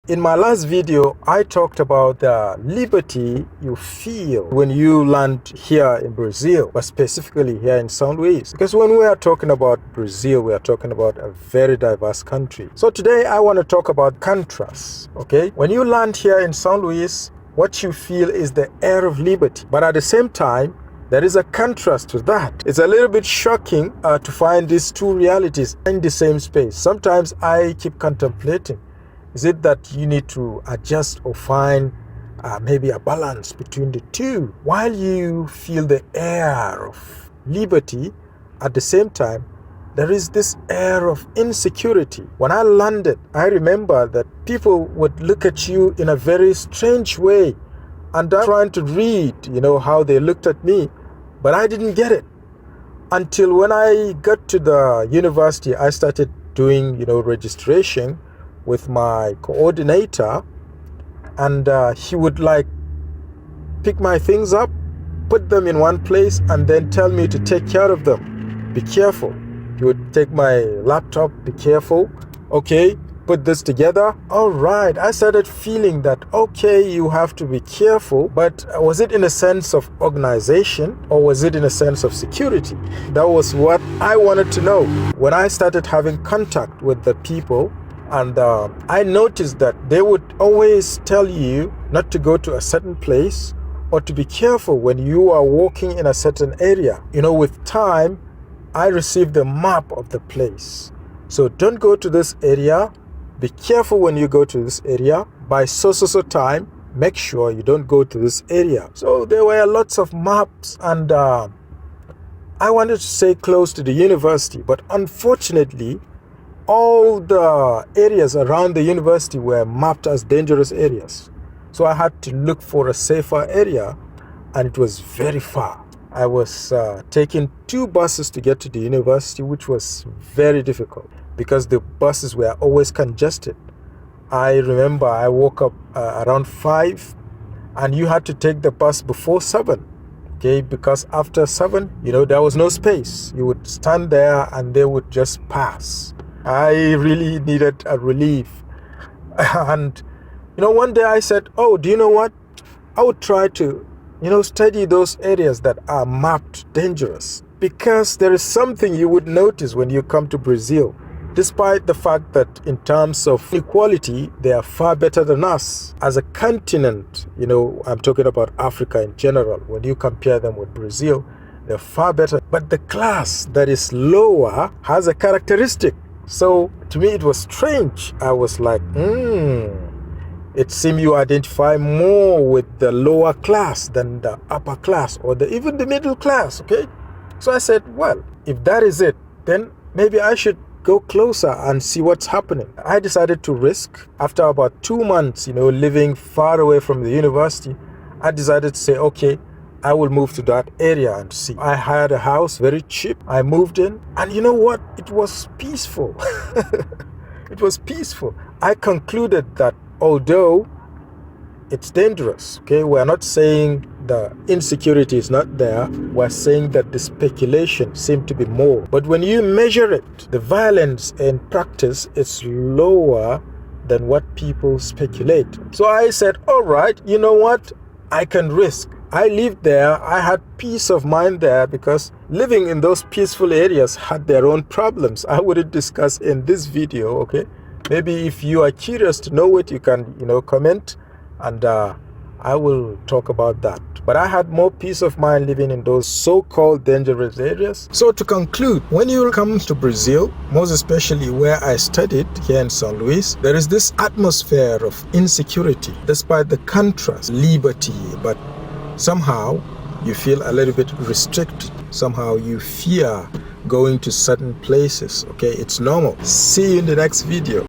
In my last video, I talked about the liberty you feel when you land here in Brazil, but specifically here in São Luís. Because when we are talking about Brazil, we are talking about a very diverse country. So today I want to talk about contrast, okay? When you land here in São Luís, what you feel is the air of liberty. But at the same time, there is a contrast to that. It's a little bit shocking to find these two realities in the same space. Sometimes I keep contemplating, is it that you need to adjust or find maybe a balance between the two? While you feel the air of liberty, at the same time, there is this air of insecurity. When I landed, I remember that people would look at you in a very strange way. And I'm trying to read, how they looked at me, but I didn't get it. Until when I got to the university, I started doing, registration with my coordinator, and he would pick my things up, put them in one place, and then tell me to take care of them. Be careful. He would take my laptop, be careful. Okay, put this together. All right, I started feeling that, okay, you have to be careful, but was it in a sense of organization or was it in a sense of security? That was what I wanted to know. When I started having contact with the people, and I noticed that they would always tell you not to go to a certain place or to be careful when you are walking in a certain area. With time, I received the map of the place. So don't go to this area. Be careful when you go to this area. By so time, make sure you don't go to this area. So there were lots of maps, and I wanted to stay close to the university, but unfortunately, all the areas around the university were mapped as dangerous areas. So I had to look for a safer area, and it was very far. I was taking 2 buses to get to the university, which was very difficult because the buses were always congested. I remember I woke up around 5, and you had to take the bus before 7. Okay, because after 7, there was no space. You would stand there and they would just pass. I really needed a relief. And, one day I said, oh, do you know what? I would try to, study those areas that are mapped dangerous. Because there is something you would notice when you come to Brazil. Despite the fact that in terms of equality, they are far better than us. As a continent, I'm talking about Africa in general. When you compare them with Brazil, they're far better. But the class that is lower has a characteristic. So to me, it was strange. I was like, it seemed you identify more with the lower class than the upper class or even the middle class, okay? So I said, well, if that is it, then maybe I should go closer and see what's happening. I decided to risk. After about 2 months, living far away from the university, I decided to say, okay, I will move to that area and see. I hired a house, very cheap. I moved in, and you know what? It was peaceful. It was peaceful. I concluded that although it's dangerous, okay, we're not saying the insecurity is not there. We're saying that the speculation seemed to be more. But when you measure it, the violence in practice is lower than what people speculate. So I said, all right, you know what? I can risk. I lived there. I had peace of mind there because living in those peaceful areas had their own problems. I wouldn't discuss in this video, okay? Maybe if you are curious to know it, you can, comment, and I will talk about that. But I had more peace of mind living in those so-called dangerous areas. So to conclude, when you come to Brazil, most especially where I studied here in São Luís, there is this atmosphere of insecurity, despite the contrast, liberty, but somehow you feel a little bit restricted. Somehow you fear going to certain places. Okay, it's normal. See you in the next video.